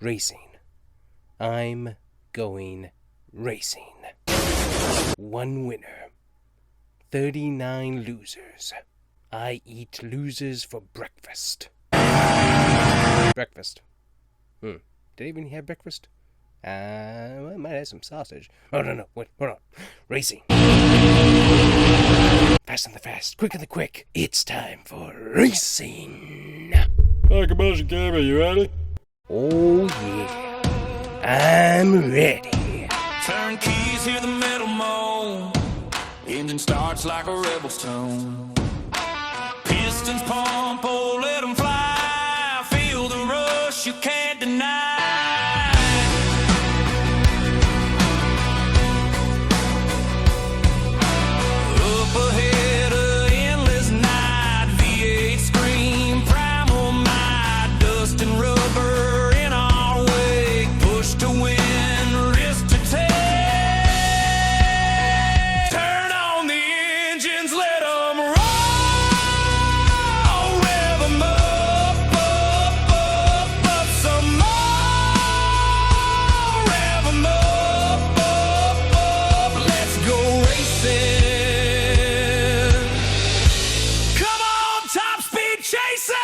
racing. I'm going racing. 1 winner. 39 losers. I eat losers for breakfast. Breakfast. Did I even have breakfast? I might have some sausage. Oh, no. Wait, hold on. Racing. Fast and the fast. Quick and the quick. It's time for racing. TheCombustionGamer, you ready? Oh, yeah. I'm ready. Turn keys, hear the metal moan. Engine starts like a rebel's tone. Pistons pump, oh, let them fly. Feel the rush, you can't deny. Up ahead, a endless night. V8 scream, primal might. Dust and rubber in our wake. Push to win, risk to take. Turn on the engines, let them roll. Rev them up some more. Rev them up. Let's go racing. Come on, top speed chasing.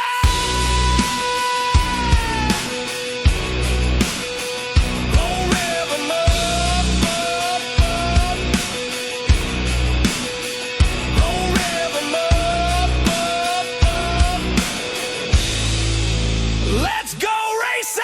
Oh, rev 'em up. Oh, rev 'em up. Let's go racing.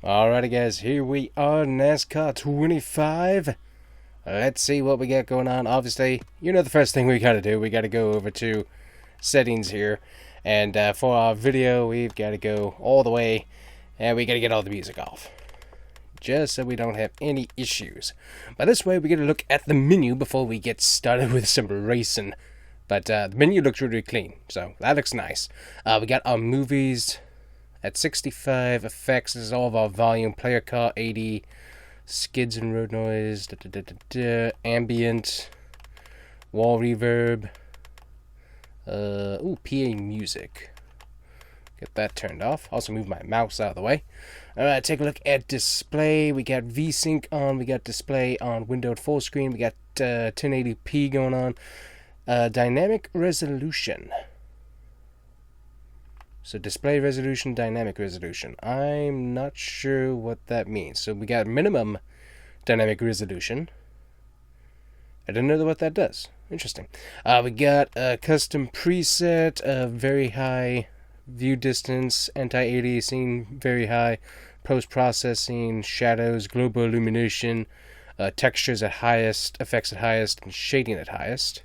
Alrighty, guys, here we are, NASCAR 25. Let's see what we got going on. Obviously, you know the first thing we gotta do, we gotta go over to settings here. And for our video, we've gotta go all the way, and we gotta get all the music off, just so we don't have any issues. But this way, we gotta look at the menu before we get started with some racing. But the menu looks really clean, so that looks nice. We got our movies at 65, effects is all of our volume, player car 80, skids and road noise, ambient, wall reverb, PA music. Get that turned off. Also move my mouse out of the way. Alright, take a look at display. We got VSync on, we got display on windowed full screen, we got 1080p going on. Dynamic resolution. So display resolution, dynamic resolution. I'm not sure what that means. So we got minimum dynamic resolution. I don't know what that does. Interesting. We got a custom preset, very high view distance, anti-aliasing, very high, post-processing, shadows, global illumination, textures at highest, effects at highest, and shading at highest.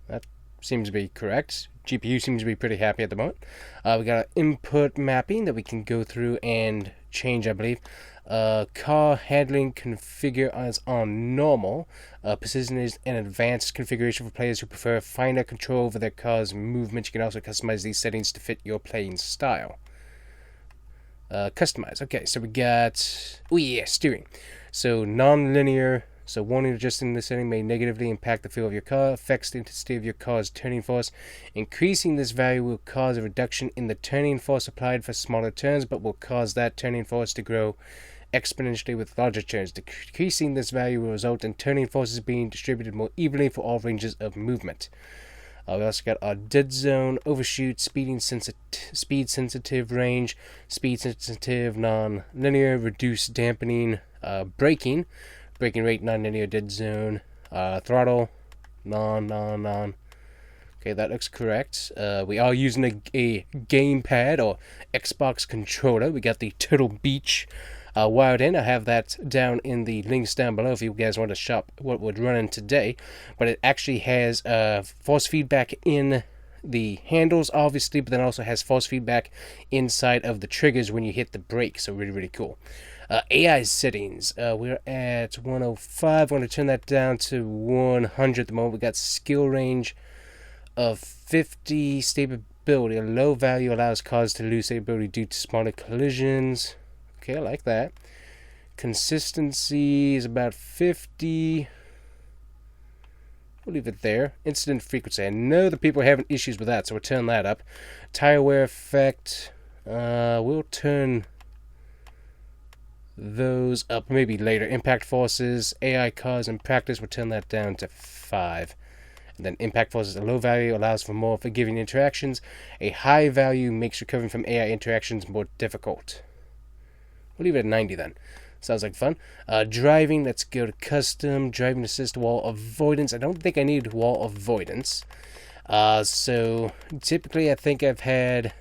That seems to be correct. GPU seems to be pretty happy at the moment. We got input mapping that we can go through and change, I believe. Car handling configure as on normal. Precision is an advanced configuration for players who prefer finer control over their car's movement. You can also customize these settings to fit your playing style. Customize. Okay, so we got... steering. So non-linear. So warning adjusting the setting may negatively impact the feel of your car, affects the intensity of your car's turning force. Increasing this value will cause a reduction in the turning force applied for smaller turns, but will cause that turning force to grow exponentially with larger turns. Decreasing this value will result in turning forces being distributed more evenly for all ranges of movement. We also got our dead zone, overshoot, speed sensitive range, speed sensitive, non-linear, reduced dampening, braking rate, non-linear, dead zone, throttle, non. Okay, that looks correct. We are using a gamepad or Xbox controller. We got the Turtle Beach wired in. I have that down in the links down below if you guys want to shop what we're running today. But it actually has force feedback in the handles, obviously, but then also has force feedback inside of the triggers when you hit the brake. So really, really cool. AI settings, we're at 105. I'm going to turn that down to 100 at the moment. We got skill range, of 50 stability. A low value allows cars to lose stability due to smaller collisions. Okay, I like that. Consistency is about 50. We'll leave it there. Incident frequency. I know the people are having issues with that, so we'll turn that up. Tire wear effect. We'll turn those up maybe later. Impact forces. AI cars in practice. We'll turn that down to 5. And then impact forces. A low value allows for more forgiving interactions. A high value makes recovering from AI interactions more difficult. We'll leave it at 90 then. Sounds like fun. Driving, let's go to custom. Driving assist, wall avoidance. I don't think I need wall avoidance. So, typically I think I've had...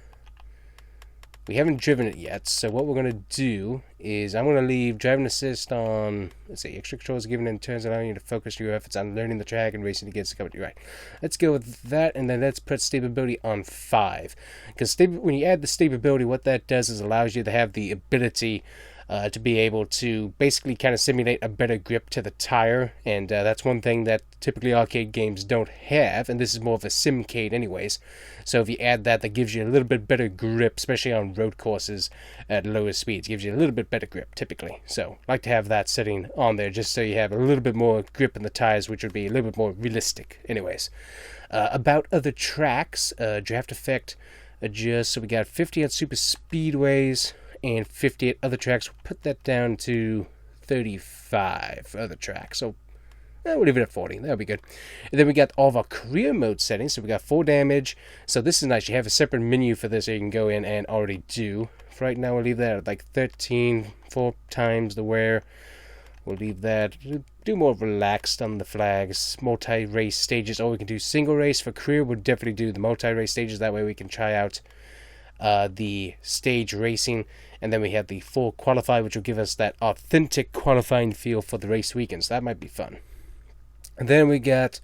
We haven't driven it yet, so what we're going to do is I'm going to leave driving assist on... Let's see, extra controls given in turns allowing you to focus your efforts on learning the track and racing against the company. Right. Let's go with that, and then let's put stability on 5. Because when you add the stability, what that does is allows you to have the ability... to be able to basically kind of simulate a better grip to the tire, and that's one thing that typically arcade games don't have, and this is more of a simcade anyways. So if you add that, that gives you a little bit better grip, especially on road courses at lower speeds. Gives you a little bit better grip typically. So I like to have that setting on there just so you have a little bit more grip in the tires, which would be a little bit more realistic anyways. About other tracks, draft effect adjust. So we got 50 on super speedways and 58 other tracks. We'll put that down to 35 for other tracks. So we'll leave it at 40. That'll be good. And then we got all of our career mode settings. So we got 4 damage. So this is nice. You have a separate menu for this that you can go in and already do. For right now, we'll leave that at like 13, 4 times the wear. We'll leave that. Do more relaxed on the flags. Multi-race stages. Or we can do single race. For career, we'll definitely do the multi-race stages. That way we can try out the stage racing, and then we have the full qualify, which will give us that authentic qualifying feel for the race weekends. So that might be fun. And then we got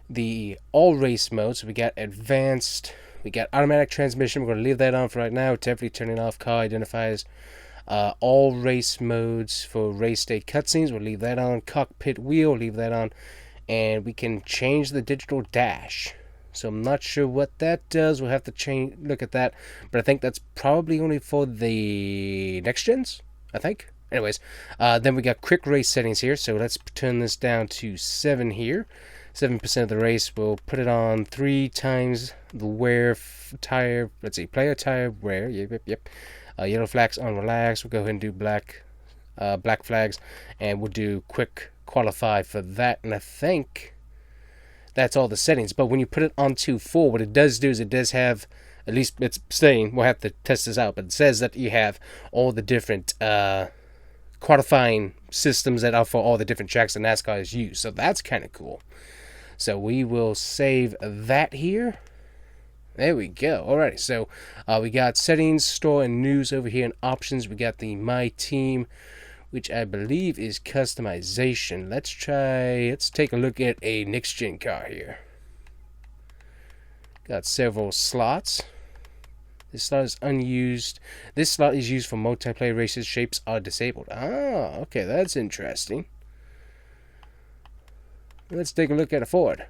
the all race mode. So we got advanced, we got automatic transmission. We're going to leave that on for right now. Definitely turning off car identifiers. All race modes for race day cutscenes, we'll leave that on. Cockpit wheel, leave that on. And we can change the digital dash. So I'm not sure what that does. We'll have to look at that. But I think that's probably only for the next gens, I think. Anyways, then we got quick race settings here. So let's turn this down to 7 here. 7% of the race. We'll put it on 3 times the wear tire. Let's see, player tire wear. Yep. Yellow flags on relax. We'll go ahead and do black flags. And we'll do quick qualify for that. And I think... that's all the settings. But when you put it onto 4, what it does do is it does have, at least it's saying, we'll have to test this out, but it says that you have all the different qualifying systems that are for all the different tracks that NASCAR has used. So that's kind of cool. So we will save that here. There we go. Alright, so we got settings, store, and news over here, and options. We got the My Team, which I believe is customization. Let's take a look at a next-gen car here. Got several slots. This slot is unused. This slot is used for multiplayer races. Shapes are disabled. Ah, okay, that's interesting. Let's take a look at a Ford.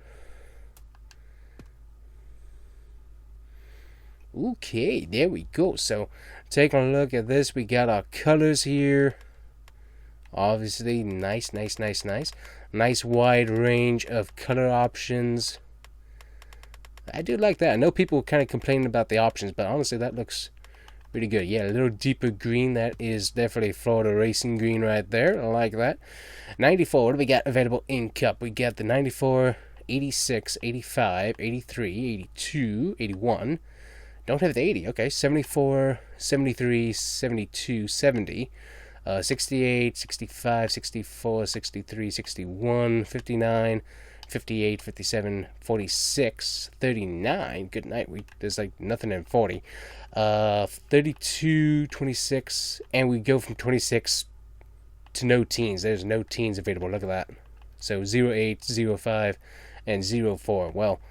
Okay, there we go. So, taking a look at this, we got our colors here. Obviously, nice. Nice wide range of color options. I do like that. I know people kind of complaining about the options, but honestly, that looks pretty good. Yeah, a little deeper green. That is definitely Florida racing green right there. I like that. 94, what do we got available in Cup? We got the 94, 86, 85, 83, 82, 81. Don't have the 80. Okay, 74, 73, 72, 70. 68, 65, 64, 63, 61, 59, 58, 57, 46, 39. Good night. There's like nothing in 40. 32, 26, and we go from 26 to no teens. There's no teens available. Look at that. So 08, 05, and 04. Well,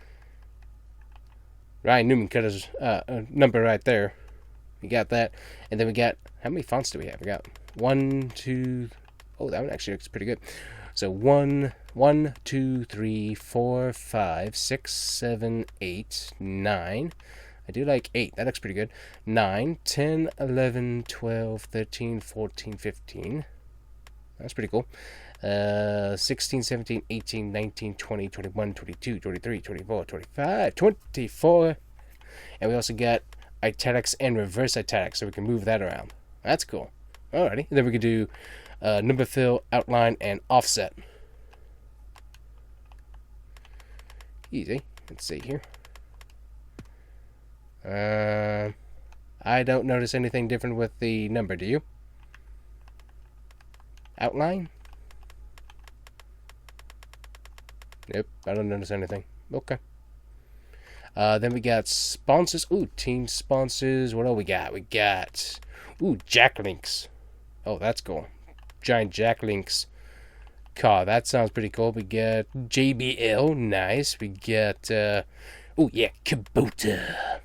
Ryan Newman cut his number right there. We got that. And then we got, how many fonts do we have? We got 1, 2, oh, that one actually looks pretty good. So 1, 2, 3, 4, 5, 6, 7, 8, 9. I do like 8. That looks pretty good. 9, 10, 11, 12, 13, 14, 15. That's pretty cool. 16, 17, 18, 19, 20, 21, 22, 23, 24, 25, 24. And we also got italics and reverse italics, so we can move that around. That's cool. Alrighty. And then we can do number fill, outline, and offset. Easy. Let's see here. I don't notice anything different with the number, do you? Outline? Nope, I don't notice anything. Okay. Then we got sponsors. Ooh, team sponsors. What do we got? We got, ooh, Jack Links. Oh, that's cool. Giant Jack Links car. That sounds pretty cool. We got JBL. Nice. We got, oh, yeah, Kubota.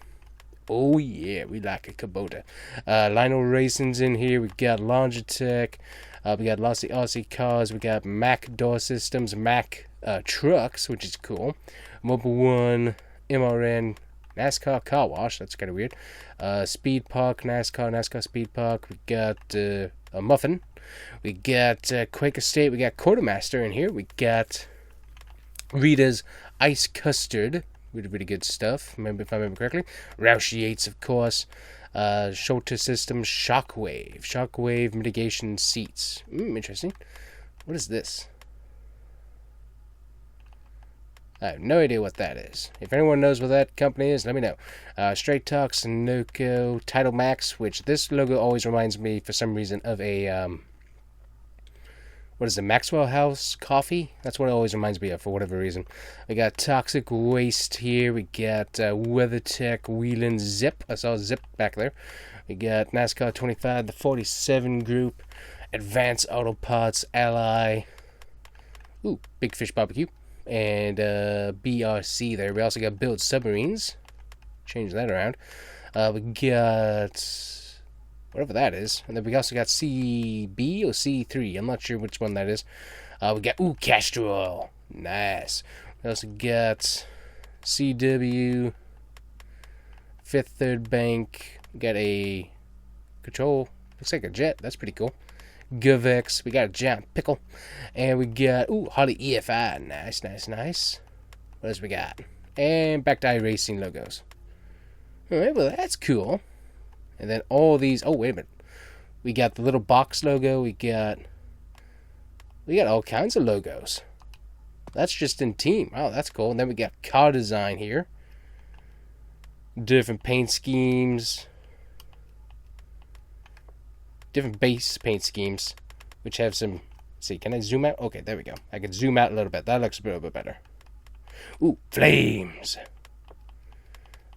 Oh, yeah, we like a Kubota. Lionel Racing's in here. We got Longitech. We got Lossy Aussie cars. We got Mac door systems. Mac trucks, which is cool. Mobile One. MRN. NASCAR car wash. That's kind of weird. Speed Park. NASCAR Speed Park. We got a Muffin. We got Quaker State. We got Quartermaster in here. We got Rita's Ice Custard. Really good stuff, if I remember correctly. Roush Yates, of course. Shelter Systems, Shockwave mitigation seats. Interesting. What is this? I have no idea what that is. If anyone knows what that company is, let me know. Straight Talk, Sunoco, Title Max, which this logo always reminds me, for some reason, of a... what is it, Maxwell House coffee? That's what it always reminds me of, for whatever reason. We got Toxic Waste here. We got WeatherTech, Wheeling, Zip. I saw Zip back there. We got NASCAR 25, the 47 group, Advanced Auto Parts, Ally. Ooh, Big Fish Barbecue. And BRC there. We also got Build Submarines. Change that around. We got... whatever that is. And then we also got CB or C3. I'm not sure which one that is. We got, ooh, Castrol. Nice. We also got CW, Fifth Third Bank. We got a Control. Looks like a jet. That's pretty cool. Govex. We got a giant pickle. And we got, ooh, Harley EFI. Nice, nice, nice. What else we got? And back to iRacing logos. Alright, well, that's cool. And then all these... oh, wait a minute. We got the little box logo. We got all kinds of logos. That's just in team. Oh, that's cool. And then we got car design here. Different paint schemes. Different base paint schemes. Which have some... let's see, can I zoom out? Okay, there we go. I can zoom out a little bit. That looks a little bit better. Ooh, flames.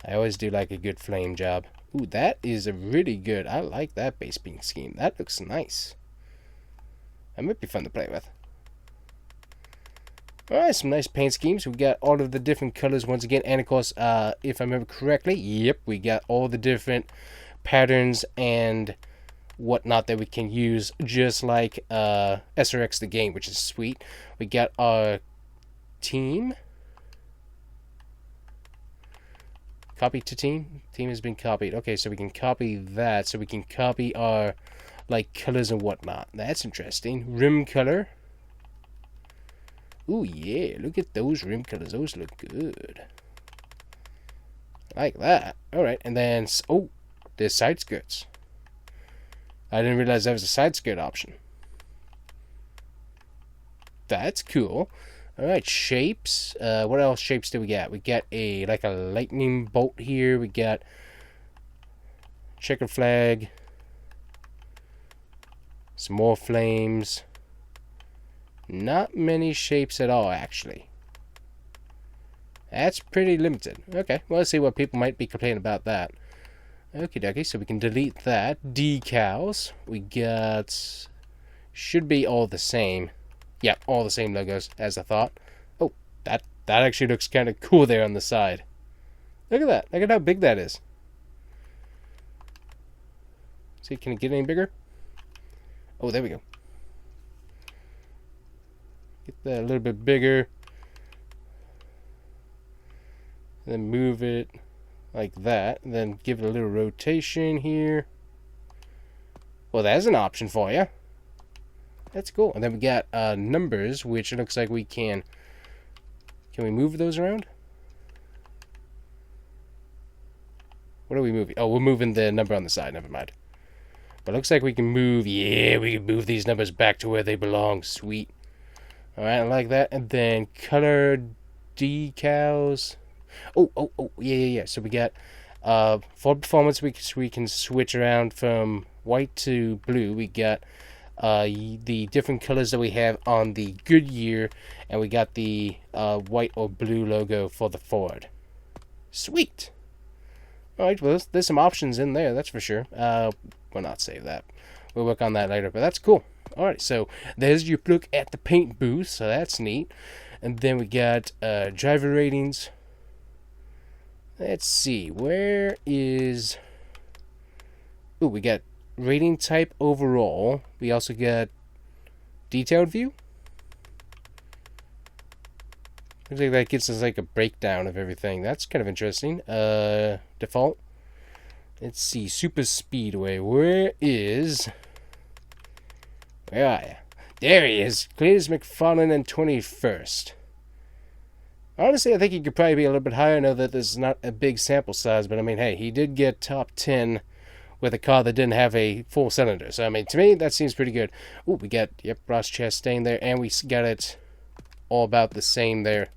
I always do like a good flame job. Ooh, that is a really good... I like that base paint scheme. That looks nice. That might be fun to play with. Alright, some nice paint schemes. We got all of the different colors once again. And of course, if I remember correctly, yep, we got all the different patterns and whatnot that we can use, just like SRX the game, which is sweet. We got our team. Copy to team. Team has been copied. Okay, so we can copy that. So we can copy our, like, colors and whatnot. That's interesting. Rim color. Ooh, yeah. Look at those rim colors. Those look good. Like that. Alright, and then... oh, there's side skirts. I didn't realize there was a side skirt option. That's cool. Alright, shapes. What else shapes do we got? We got a lightning bolt here. We got checker flag. Some more flames. Not many shapes at all, actually. That's pretty limited. Okay, well, let's see what people might be complaining about that. Okie dokie, so we can delete that. Decals. We got... should be all the same. Yeah, all the same logos, as I thought. Oh, that actually looks kind of cool there on the side. Look at that. Look at how big that is. See, can it get any bigger? Oh, there we go. Get that a little bit bigger. Then move it like that. And then give it a little rotation here. Well, that's an option for you. That's cool. And then we got numbers, which it looks like we can... Can we move those around? What are we moving? Oh, we're moving the number on the side. Never mind. But it looks like we can move... Yeah, we can move these numbers back to where they belong. Sweet. Alright, I like that. And then color decals. Oh, yeah. So we got... for performance, we can switch around from white to blue. We got the different colors that we have on the Goodyear, and we got the white or blue logo for the Ford. Sweet. Alright, well, there's some options in there, that's for sure. We'll not save that. We'll work on that later, but that's cool. Alright, so there's your look at the paint booth, so that's neat. And then we got driver ratings. Let's see, where is... Ooh, we got rating type overall. We also got detailed view. Looks like that gives us like a breakdown of everything. That's kind of interesting. Default. Let's see, super speedway. Where are you? There he is. Cleetus, McFarland, and 21st. Honestly, I think he could probably be a little bit higher. I know that this is not a big sample size, but I mean, hey, he did get top 10 with a car that didn't have a full cylinder. So, I mean, to me, that seems pretty good. Ooh, we got, yep, Ross Chastain there, and we got it all about the same there.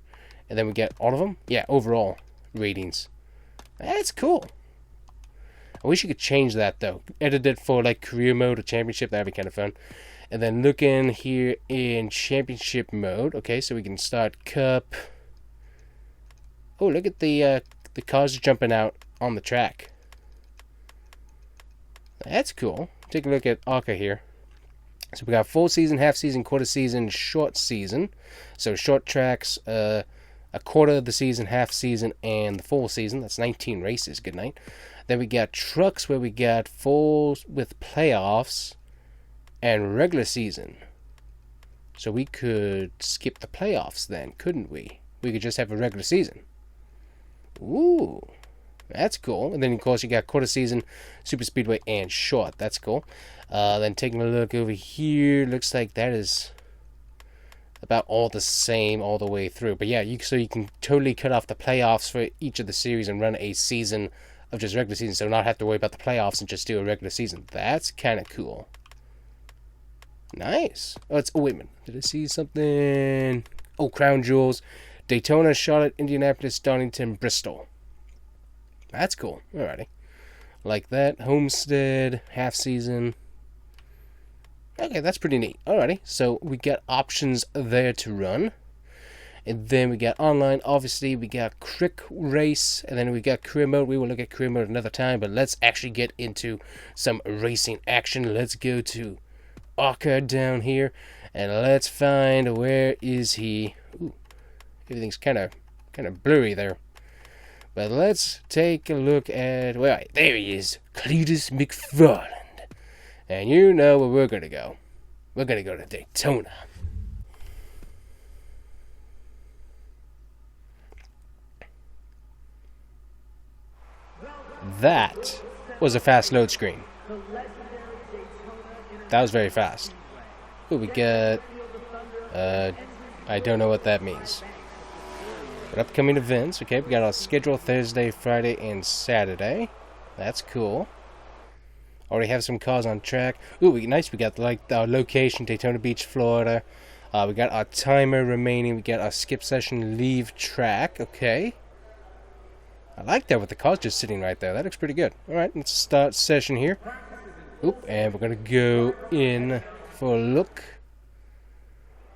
And then we get all of them? Yeah, overall ratings. That's cool. I wish you could change that, though. Edit it for, like, career mode or championship. That'd be kind of fun. And then look in here in championship mode. Okay, so we can start Cup. Oh, look at the cars jumping out on the track. That's cool. Take a look at ARCA here. So we got full season, half season, quarter season, short season. So short tracks, a quarter of the season, half season, and the full season. That's 19 races. Good night. Then we got trucks where we got full with playoffs and regular season. So we could skip the playoffs then, couldn't we? We could just have a regular season. Ooh, that's cool. And then, of course, you got quarter season, super speedway, and short. That's cool. Then taking a look over here, looks like that is about all the same all the way through. But yeah, so you can totally cut off the playoffs for each of the series and run a season of just regular season, so not have to worry about the playoffs and just do a regular season. That's kind of cool. Nice. Oh, wait a minute. Did I see something? Oh, Crown Jewels. Daytona, Charlotte, Indianapolis, Darlington, Bristol. That's cool. Alrighty. Like that. Homestead, half season. Okay, that's pretty neat. Alrighty. So we got options there to run. And then we got online. Obviously, we got Crick Race. And then we got career mode. We will look at career mode another time. But let's actually get into some racing action. Let's go to ARCA down here. And let's find, where is he? Ooh. Everything's kind of blurry there. But let's take a look at... Well, there he is. Cleetus McFarland. And you know where we're going to go. We're going to go to Daytona. That was a fast load screen. That was very fast. Ooh, we got... I don't know what that means. But upcoming events, okay, we got our schedule Thursday, Friday, and Saturday. That's cool. Already have some cars on track. Ooh, nice. We got like our location, Daytona Beach, Florida. We got our timer remaining. We got our skip session, leave track. Okay. I like that with the cars just sitting right there. That looks pretty good. All right, let's start session here. Oop, and we're gonna go in for a look.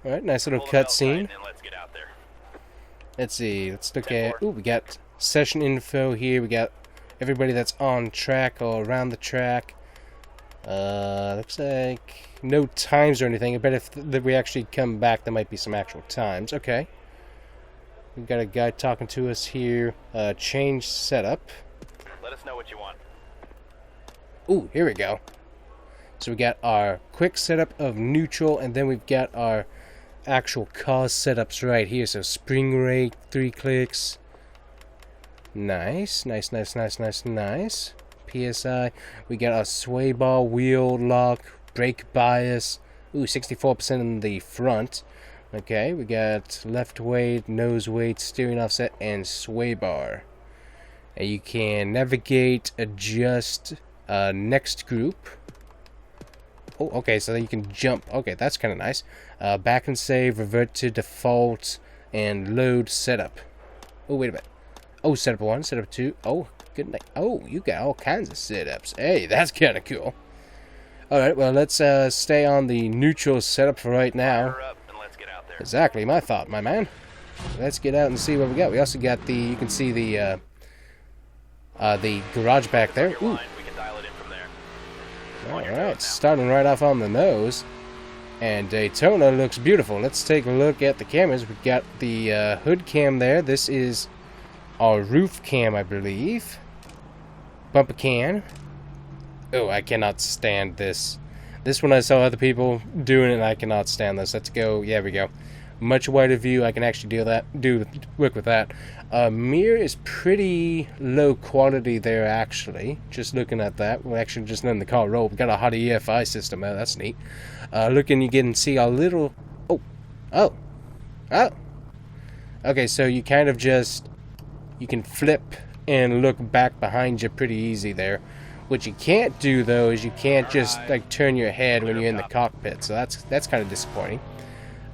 All right, nice little cutscene. Let's see. Let's look at... Ooh, we got session info here. We got everybody that's on track or around the track. Looks like no times or anything. I bet if we actually come back, there might be some actual times. Okay. We've got a guy talking to us here. Change setup. Let us know what you want. Ooh, here we go. So we got our quick setup of neutral, and then we've got our actual car setups right here. So spring rate, 3 clicks. Nice. PSI. We got a sway bar, wheel lock, brake bias. Ooh, 64% in the front. Okay, we got left weight, nose weight, steering offset, and sway bar. And you can navigate, adjust, next group. Oh, okay, so then you can jump. Okay, that's kind of nice. Back and save, revert to default, and load setup. Oh, wait a minute. Oh, setup 1, setup 2. Oh, good night. Oh, you got all kinds of setups. Hey, that's kind of cool. Alright, well, let's stay on the neutral setup for right now. Fire up and let's get out there. Exactly my thought, my man. Let's get out and see what we got. We also got the, you can see the garage back there. Your Ooh. line, we can dial it in from there. Alright, starting right off on the nose. And Daytona looks beautiful. Let's take a look at the cameras. We've got the hood cam there. This is our roof cam, I believe. Bumper cam. Oh, I cannot stand this. This one I saw other people doing it, and I cannot stand this. Let's go. Yeah, we go. Much wider view. I can actually work with that. Mirror is pretty low quality there, actually. Just looking at that. We're actually just letting the car roll. We got a hot EFI system there. That's neat. Looking, you can see a little. Oh. Okay, so you kind of just. You can flip and look back behind you pretty easy there. What you can't do though is you can't just like turn your head when you're in the cockpit. So that's kind of disappointing.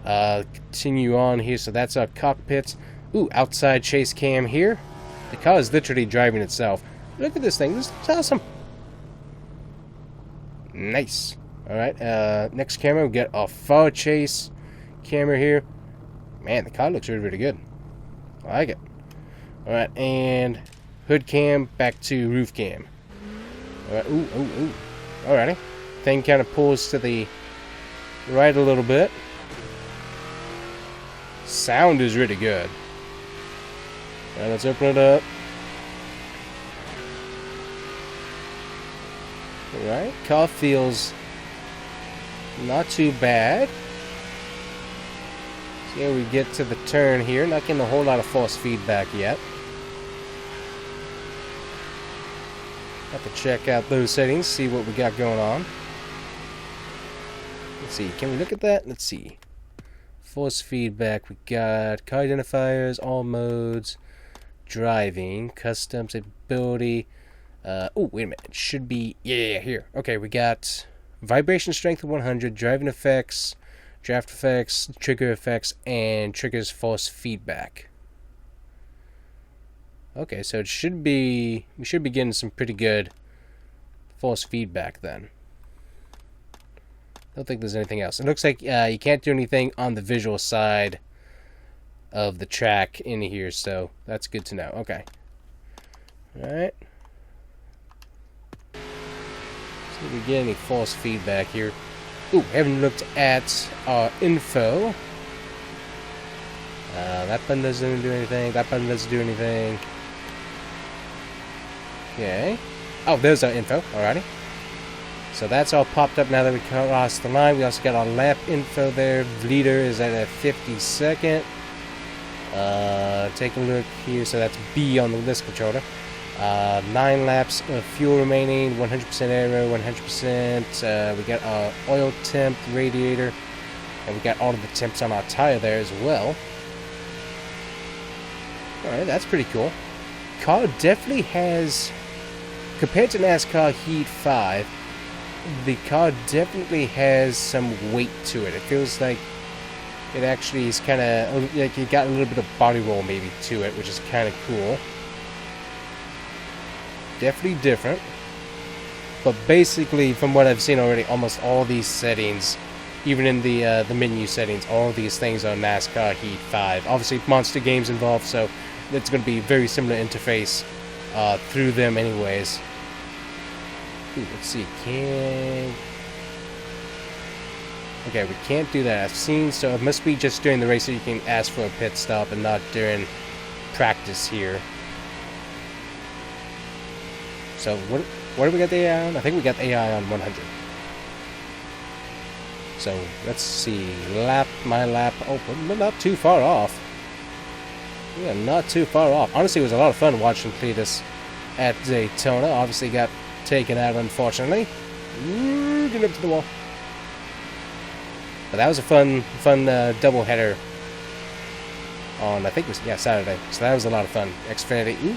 Continue on here. So that's our cockpit. Ooh, outside chase cam here. The car is literally driving itself. Look at this thing. This is awesome. Nice. All right. Next camera, we got our far chase camera here. Man, the car looks really, really good. I like it. All right, and hood cam back to roof cam. All right. Ooh. Alrighty. Thing kind of pulls to the right a little bit. Sound is really good. All right, let's open it up. All right, car feels not too bad. So here we get to the turn here. Not getting a whole lot of force feedback yet. Have to check out those settings, see what we got going on. Let's see, can we look at that? Let's see. Force feedback, we got car identifiers, all modes, driving, customs, ability. Oh, wait a minute, it should be, yeah, here. Okay, we got vibration strength of 100, driving effects, draft effects, trigger effects, and triggers force feedback. Okay, so it should be, we should be getting some pretty good force feedback then. Don't think there's anything else. It looks like you can't do anything on the visual side of the track in here, so that's good to know. Okay. Alright. See if we get any force feedback here. Ooh, haven't looked at our info. That button doesn't do anything. That button doesn't do anything. Okay. Oh, there's our info. Alrighty. So that's all popped up now that we crossed the line. We also got our lap info there. Leader is at a 52nd. Take a look here. So that's B on the list controller. 9 laps of fuel remaining. 100% aero. 100%. We got our oil temp, radiator, and we got all of the temps on our tire there as well. Alright, that's pretty cool. Car definitely has, compared to NASCAR Heat 5, the car definitely has some weight to it. It feels like it actually is kind of, like you got a little bit of body roll maybe to it, which is kind of cool. Definitely different. But basically, from what I've seen already, almost all these settings, even in the menu settings, all of these things are NASCAR Heat 5. Obviously, Monster Games involved, so it's going to be very similar interface through them anyways. Ooh, let's see, okay, we can't do that. I've seen, so it must be just during the race that you can ask for a pit stop and not during practice here. So what do we got the AI on? I think we got the AI on 100. So let's see, my lap. Oh, we're not too far off. We are not too far off. Honestly, it was a lot of fun watching Cleetus at Daytona. Obviously got taken out, unfortunately. Ooh, get up to the wall. But that was a fun double header on, I think it was, yeah, Saturday. So that was a lot of fun. Xfinity. Ooh,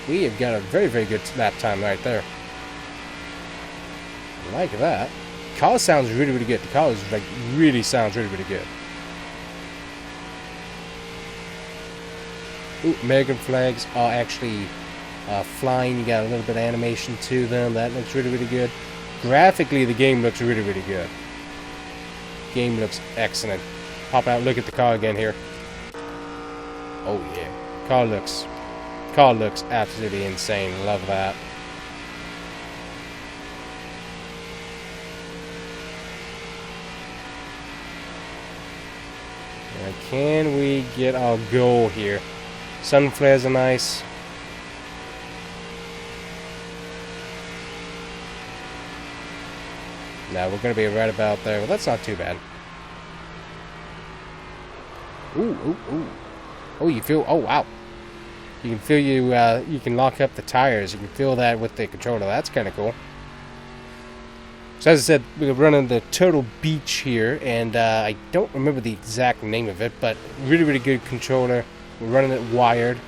we have got a very, very good lap time right there. Like that. Car sounds really, really good. The car is like really sounds really, really good. Ooh, American flags are actually flying. You got a little bit of animation to them. That looks really, really good. Graphically, the game looks really, really good. Game looks excellent. Pop out, look at the car again here. Oh yeah, car looks absolutely insane. Love that. Can we get our goal here? Sun flares are nice. Now we're going to be right about there. Well, that's not too bad. Ooh, ooh, ooh. Oh, you feel... Oh, wow. You can feel you can lock up the tires. You can feel that with the controller. That's kind of cool. So as I said, we're running the Turtle Beach here, and I don't remember the exact name of it, but really, really good controller. We're running it wired,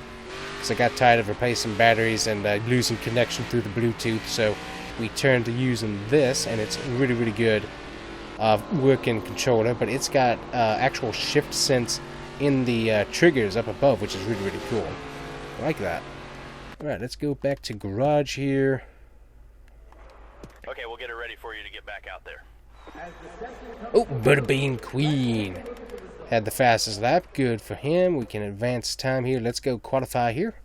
because I got tired of replacing batteries and losing connection through the Bluetooth, so we turned to using this, and it's really, really good working controller, but it's got actual shift sense in the triggers up above, which is really, really cool. I like that. Alright, let's go back to garage here. Okay, we'll get it ready for you to get back out there. Oh, Butterbean Queen had the fastest lap. Good for him. We can advance time here. Let's go qualify here.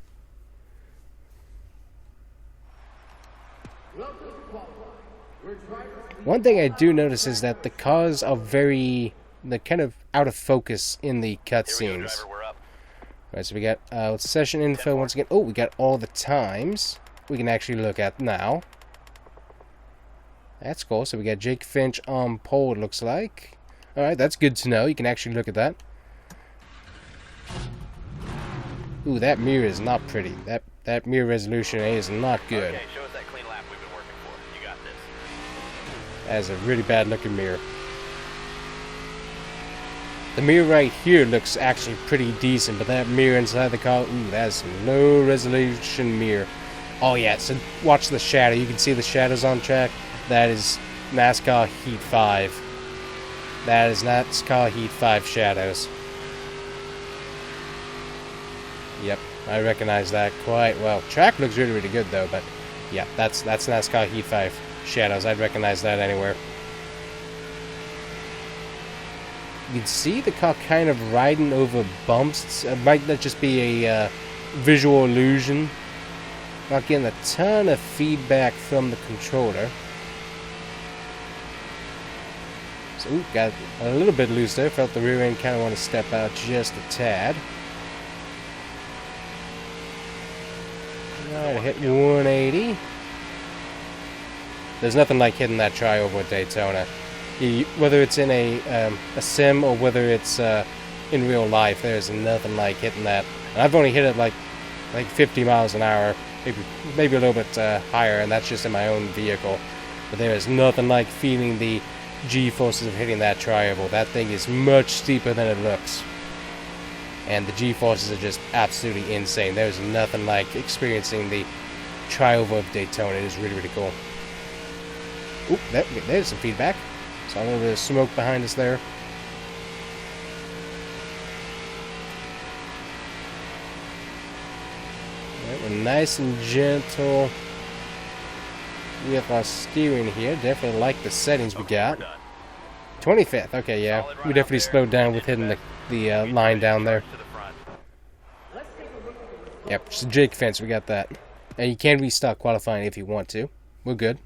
One thing I do notice is that the cars are they're kind of out of focus in the cutscenes. Alright, so we got session info once again. Oh, we got all the times we can actually look at now. That's cool. So we got Jake Finch on pole, it looks like. Alright, that's good to know. You can actually look at that. Ooh, that mirror is not pretty. That mirror resolution is not good. Okay, show us that clean lap we've been working for. You got this. That is a really bad looking mirror. The mirror right here looks actually pretty decent, but that mirror inside the car, ooh, that's a low resolution mirror. Oh yeah, so watch the shadow. You can see the shadows on track. That is NASCAR Heat 5. That is NASCAR Heat 5 shadows. Yep, I recognize that quite well. Track looks really, really good though, but yeah, that's NASCAR Heat 5 shadows. I'd recognize that anywhere. You can see the car kind of riding over bumps. It might not just be a visual illusion. Not getting a ton of feedback from the controller. So, ooh, got a little bit loose there. Felt the rear end kind of want to step out just a tad. Alright, hit 180. There's nothing like hitting that tri-oval at Daytona. Whether it's in a sim or whether it's in real life, there's nothing like hitting that. And I've only hit it like 50 miles an hour, maybe a little bit higher, and that's just in my own vehicle. But there is nothing like feeling the G-forces of hitting that tri-oval. That thing is much steeper than it looks. And the G-forces are just absolutely insane. There's nothing like experiencing the tri-oval of Daytona. It is really, really cool. Oop, there's some feedback. Saw a little bit of smoke behind us there. Right, we're nice and gentle with our steering here. Definitely like the settings we got. 25th. Okay, yeah. We definitely slowed down with hitting the line down there. Yep, just a Jake fence. We got that. And you can restart qualifying if you want to. We're good.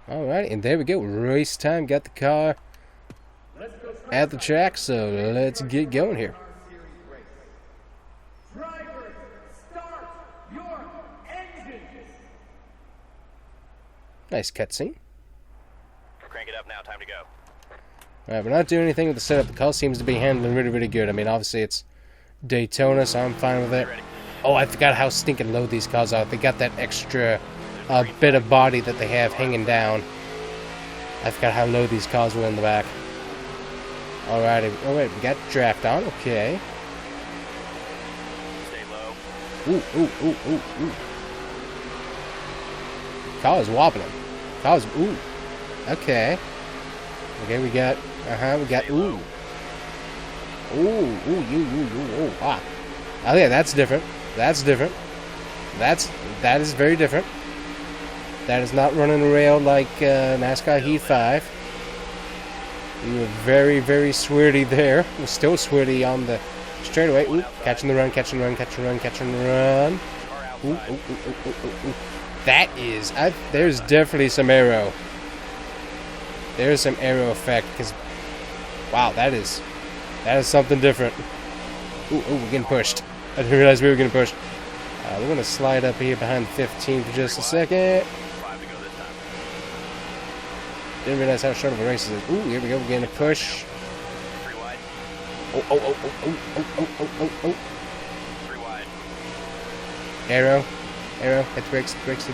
Alright, and there we go. Race time. Got the car at the track, so let's get going here. Nice cutscene. time to go. Alright, we're not doing anything with the setup. The car seems to be handling really, really good. I mean, obviously it's Daytona, so I'm fine with it. Oh, I forgot how stinking low these cars are. They got that extra bit of body that they have hanging down. I forgot how low these cars were in the back. Alrighty. Oh, wait, we got draft on. Okay. Stay low. Ooh, ooh, ooh, ooh, ooh. Car is wobbling. Car is, ooh. Okay. Okay, we got, we got, ooh. Ooh, ooh, ah. Oh yeah, that's different. That's different. That is very different. That is not running a rail like NASCAR Heat 5. We were very, very swirty there. We're still swirty on the straightaway. Ooh, catching the run, catching the run, catching the run, catching the run. Ooh, ooh, ooh, ooh, ooh, ooh. That is, there's definitely some aero. There's some aero effect, because, wow, that is something different. Ooh, ooh, we're getting pushed. I didn't realize we were getting pushed. We're going to slide up here behind the 15 for just a second. 5 to go this time. Didn't realize how short of a race it is. Ooh, here we go, we're getting a push. 3 wide. Oh, oh, oh, oh, oh, oh, oh, oh, oh, oh. 3 wide. Aero, hit the brakes, break. I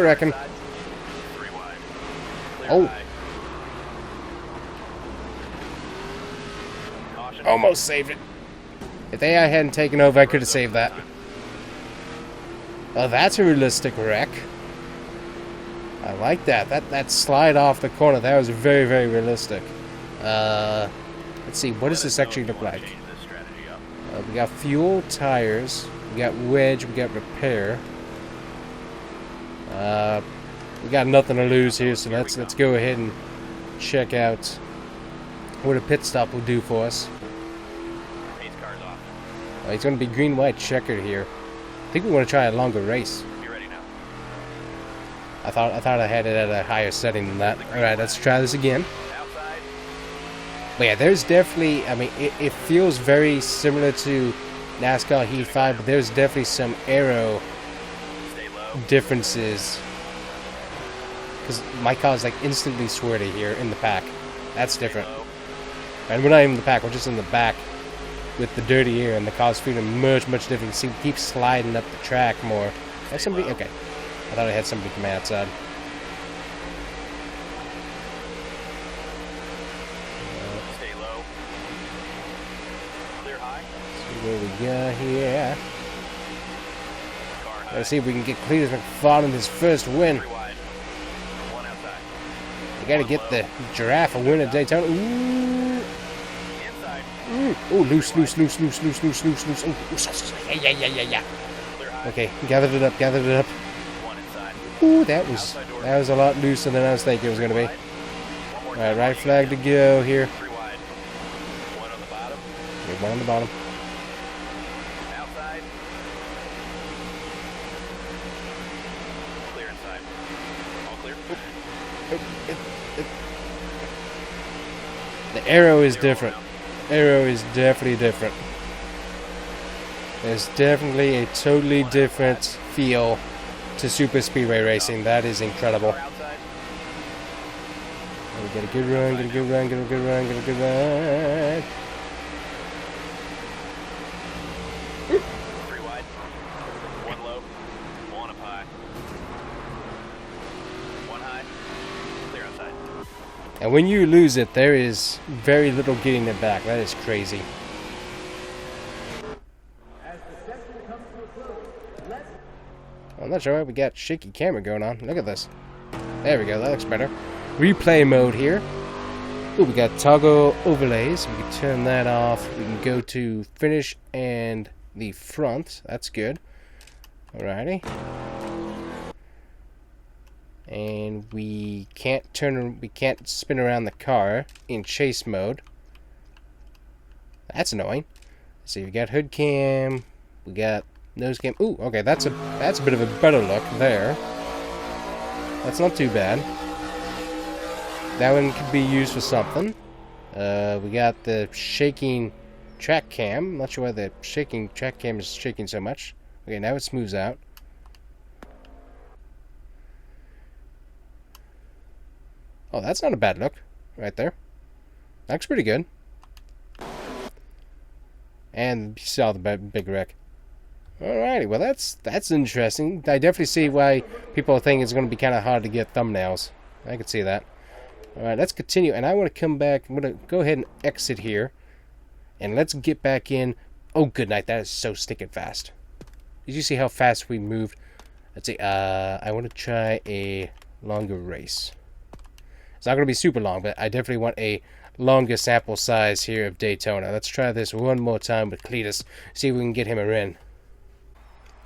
reckon. 3 wide. Clear Oh. high. Caution. Almost saved it. If AI hadn't taken over, I could have saved that. Oh, that's a realistic wreck. I like that. That slide off the corner, that was very, very realistic. Let's see, what does this actually look like? Change this strategy up. We got fuel, tires, we got wedge, we got repair. We got nothing to lose here, so let's go ahead and check out what a pit stop will do for us. Pace car's off. It's going to be green-white checkered here. I think we want to try a longer race. Be ready now. I thought I had it at a higher setting than that. All right, let's try this again. Outside. But yeah, there's definitely, I mean, it feels very similar to NASCAR Heat 5, but there's definitely some aero Stay low. differences. Because my car is like instantly swirty here in the pack. That's different. Low. And we're not even in the pack, we're just in the back with the dirty air, and the car's feeling much, much different. See, we keep sliding up the track more. Has somebody? Okay. I thought I had somebody from outside. Stay low. Clear high. See what we got here. Car high. Let's see if we can get Cleetus McFarland his first win. 3 wide. 1 outside. We gotta get the giraffe a win at Daytona. Ooh. Inside. Oh, loose. Oh, yeah. Clear high. Okay, gathered it up. 1 inside. Ooh, that was a lot looser than I was thinking it was gonna be. Wide. 1 more All right, time. right flag to go here. 3 wide. 1 on the bottom. Okay, one on the bottom. Outside. Clear inside. All clear. The arrow is different. Arrow is definitely different. There's definitely a totally different feel to super speedway racing. That is incredible. Car outside. We get a good run, get a good run. 3 wide. 1 low. 1 up high. 1 high. Clear outside. And when you lose it, there is very little getting it back. That is crazy. I'm not sure why we got shaky camera going on. Look at this. There we go. That looks better. Replay mode here. Ooh, we got toggle overlays. We can turn that off. We can go to finish and the front. That's good. Alrighty. And we can't spin around the car in chase mode. That's annoying. Let's see, we got hood cam, we got nose cam. Ooh, okay, that's a bit of a better look there. That's not too bad. That one could be used for something. We got the shaking track cam. I'm not sure why the shaking track cam is shaking so much. Okay, now it smooths out. Oh, that's not a bad look. Right there. Looks pretty good. And you saw the big wreck. Alrighty, well that's interesting. I definitely see why people think it's going to be kind of hard to get thumbnails. I can see that. Alright, let's continue. And I want to come back. I'm going to go ahead and exit here. And let's get back in. Oh, good night. That is so sticking fast. Did you see how fast we moved? Let's see. I want to try a longer race. It's not going to be super long, but I definitely want a longer sample size here of Daytona. Let's try this one more time with Cleetus. See if we can get him a win.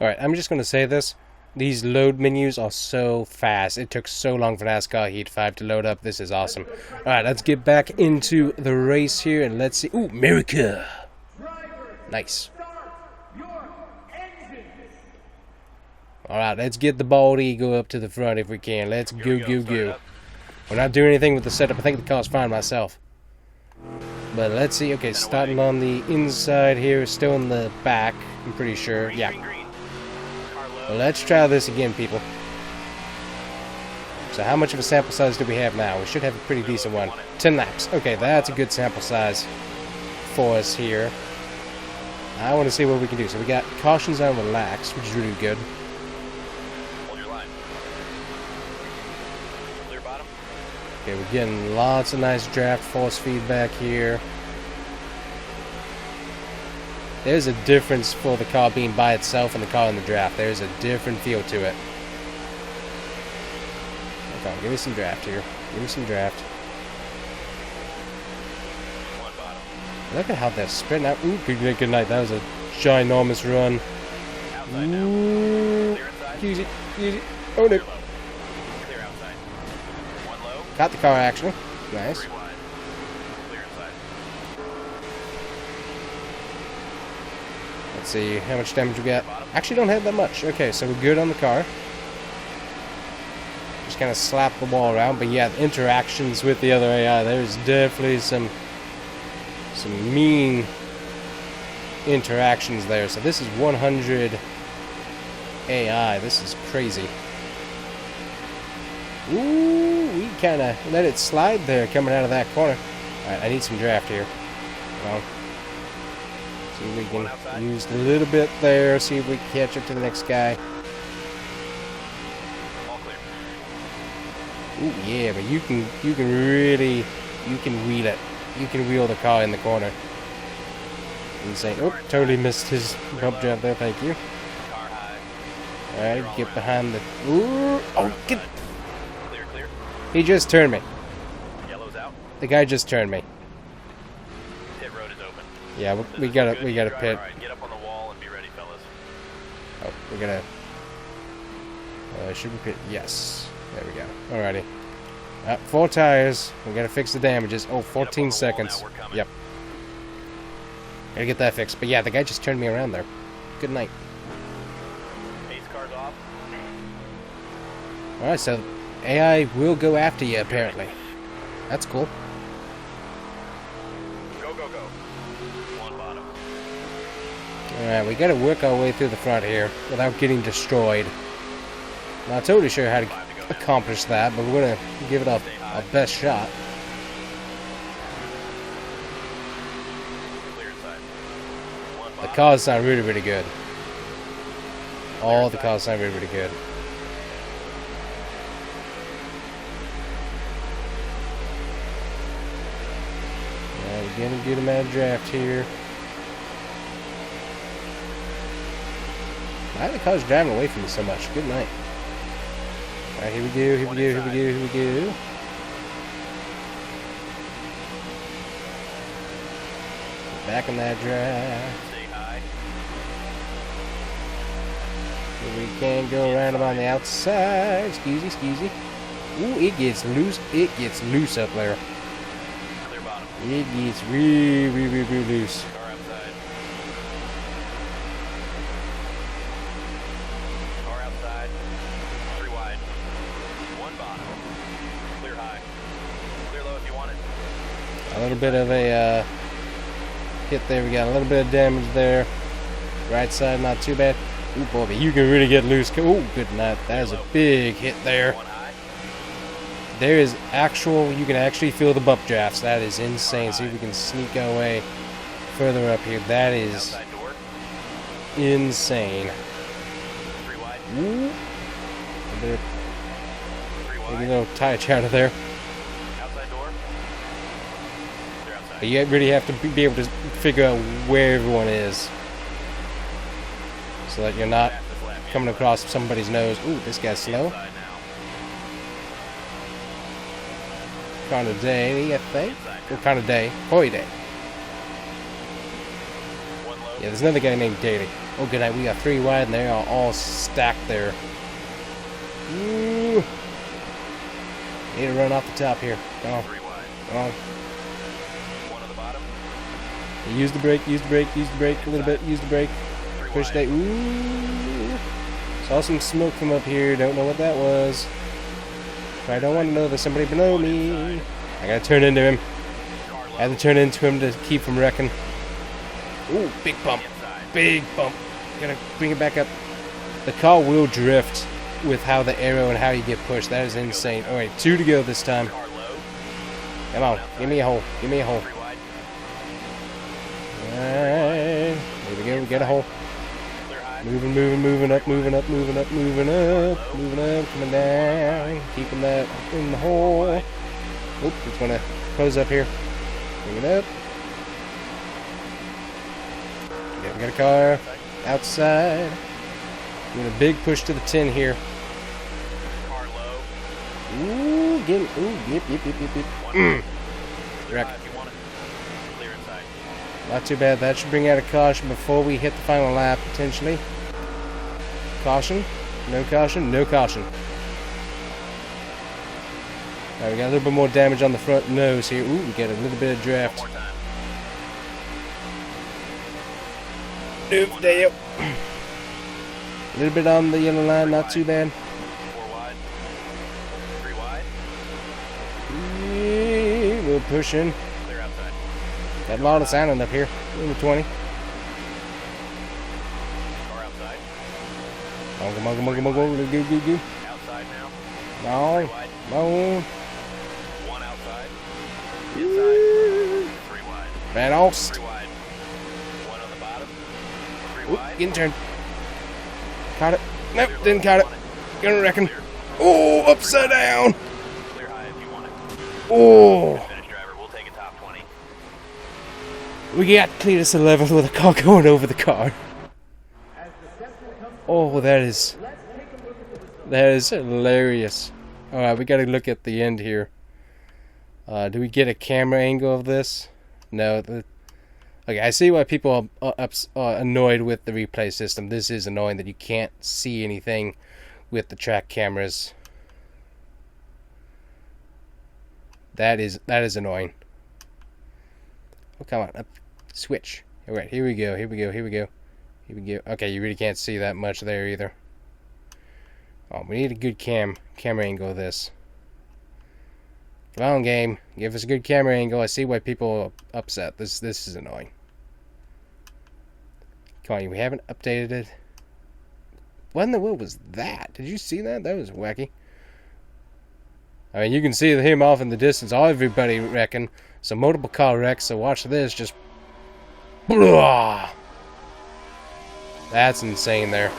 Alright, I'm just going to say this. These load menus are so fast. It took so long for NASCAR Heat 5 to load up. This is awesome. Alright, let's get back into the race here and let's see. Ooh, America! Nice. Alright, let's get the bald eagle up to the front if we can. Let's go. We're not doing anything with the setup. I think the car's fine myself. But let's see. Okay, starting on the inside here. Still in the back, I'm pretty sure. Yeah. Well, let's try this again, people. So how much of a sample size do we have now? We should have a pretty decent one. 10 laps. Okay, that's a good sample size for us here. I want to see what we can do. So we got cautions on relax, which is really good. Hold your line. Clear bottom. Okay, we're getting lots of nice draft force feedback here. There's a difference for the car being by itself and the car in the draft. There's a different feel to it. Okay, give me some draft here. Give me some draft. One bottom. Look at how they're spreading out. Ooh, good night. That was a ginormous run. Outside now. Ooh. Clear inside. Use it. Oh, no. Clear low. Clear outside. One low. Got the car, actually. Nice. Three wide. Clear inside. Let's see how much damage we got. Actually, don't have that much. Okay, so we're good on the car. Just kind of slap the wall around. But yeah, the interactions with the other AI, there's definitely some mean interactions there. So this is 100 AI. This is crazy. Ooh, we kind of let it slide there coming out of that corner. Alright, I need some draft here. Well, see if we can use a little bit there. See if we can catch up to the next guy. All clear. Ooh, yeah, but you can really, you can wheel it. You can wheel the car in the corner. Insane. Oh, totally missed his bump job there. Thank you. Car high. Alright, get behind the... Ooh, oh, get... Clear, clear. He just turned me. Yellow's out. The guy just turned me. Pit road is open. Yeah, This we is gotta good. we gotta Driver, pit. All right, get up on the wall and be ready, fellas. Oh, we gotta. Should we pit? Yes. There we go. Alrighty. 4 tires. We gotta fix the damages. Oh, 14 seconds. Now, we're coming. Yep. Gotta get that fixed. But yeah, the guy just turned me around there. Good night. Pace car's off. Alright, so AI will go after you apparently. That's cool. Go, go, go. One bottom. Alright, we gotta work our way through the front here without getting destroyed. Not totally sure how to accomplish that, but we're gonna give it our best shot. Clear inside. One The bottom. cars sound really, really good. All the cars sound really, really good. We're gonna get him out of draft here. Why are the cars driving away from me so much? Good night. Alright, here we go, here we go, here we go, here we go. Back in that drive. Stay high. We can go around him on the outside. Excuse me. Ooh, it gets loose. It gets loose up there. Clear bottom. It gets really loose. Car outside. Car outside. 3 wide. One bottom. Clear high. Clear low if you want it. A little bit of a hit there. We got a little bit of damage there. Right side, not too bad. Ooh, boy, but you can really get loose. Oh, good night. That was a big hit there. One high. There is actual, you can actually feel the bump drafts. That is insane. See if we can sneak our way further up here. That is Outside door. insane. 3 wide. Ooh. Maybe 3 a wide. little tire chatter there. Outside door. Clear outside. But you really have to be able to figure out where everyone is, so that you're not Fastest lap. coming across somebody's nose. Ooh, this guy's slow. Inside now. Kind of day, I think. Inside What now. kind of day? Hoy day. 1 low. Yeah, there's another guy named Daly. Oh, good night. We got 3 wide, and they're all stacked there. Ooh. Need to run off the top here. Come on, 3 wide. come on. 1 on the bottom. Use the brake, use the brake, use the brake a little bit, use the brake. 3 Push wide. that. Ooh. Saw some smoke from up here. Don't know what that was. But I don't want to know there's somebody below me. I gotta turn into him. Car low. I had to turn into him to keep from wrecking. Ooh, big bump. Inside. Big bump. Gotta bring it back up. The car will drift with how the arrow and how you get pushed. That is insane. Alright, 2 to go this time. Car low. Come on. Give me a hole. Give me a hole. 3 wide. Alright. Here we go. We got a hole. Clear high. Moving, moving, moving up, moving up, moving up, moving up, moving up, coming down, keeping that in the hole. Oop, it's gonna close up here. Bring it up. Yeah, we got a car outside. Doing a big push to the 10 here. Car low. Ooh, get, ooh, yep, yep, yep, yep, yep. 1 clear Wreck. high if you want it. Clear inside. Not too bad. That should bring out a caution before we hit the final lap, potentially. Caution. No caution. No caution. Alright, we got a little bit more damage on the front nose here. Ooh, we got a little bit of draft. One more time. Nope, there you go. A little bit on the yellow line, not too bad. 4 wide. 3 wide. Yeah, we're pushing. Clear outside. Got a lot of sounding up here. In the 20. Car outside. Come on, come on, come on, come on, come on. Go, go, go. Outside now. No, 3 wide. no. 1 outside. Inside. 3 wide. Van Alst. 3 wide. 1 on the bottom. 3 Oop, wide. getting turned. Caught it. Nope, didn't caught it. Clear Gonna reckon. Clear. Oh, upside down. Clear high if you want it. Oh. Finish driver. We'll take a top 20. We got Cleetus 11 with a car going over the car. Oh, that is hilarious. Alright, we gotta look at the end here. Do we get a camera angle of this? No. Okay, I see why people are annoyed with the replay system. This is annoying that you can't see anything with the track cameras. That is annoying. Oh, come on. Up. Switch. Alright, here we go. Here we go. Here we go. Here we go. Okay, you really can't see that much there either. Oh, we need a good camera angle of this. Come on, game. Give us a good camera angle. I see why people are upset. This is annoying. Come on, we haven't updated it. What in the world was that? Did you see that? That was wacky. I mean, you can see him off in the distance. Everybody wrecking. So multiple car wrecks. So watch this. Just... Blah! That's insane there.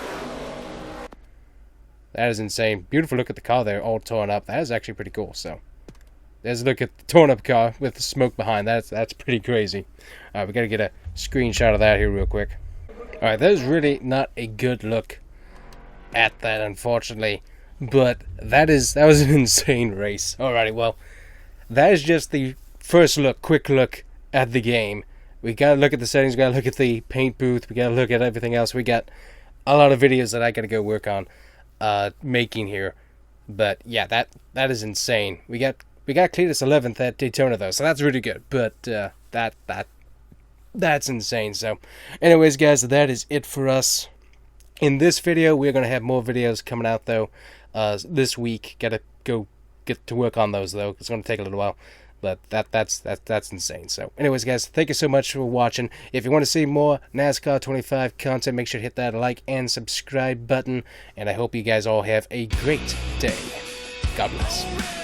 That is insane. Beautiful look at the car there, all torn up. That is actually pretty cool. So, there's a look at the torn up car with the smoke behind. That's pretty crazy. Alright, we gotta get a screenshot of that here real quick. Alright, that is really not a good look at that, unfortunately. But that was an insane race. Alrighty, well, that is just the first look, quick look at the game. We gotta look at the settings, we gotta look at the paint booth, we gotta look at everything else. We got a lot of videos that I gotta go work on making here. But yeah, that is insane. We got Cleetus 11th at Daytona though, so that's really good. But that's insane. So anyways guys, that is it for us. In this video, we're gonna have more videos coming out though this week. Gotta go get to work on those though. It's gonna take a little while. But that's insane. So anyways guys, thank you so much for watching. If you want to see more NASCAR 25 content, make sure to hit that like and subscribe button. And I hope you guys all have a great day. God bless.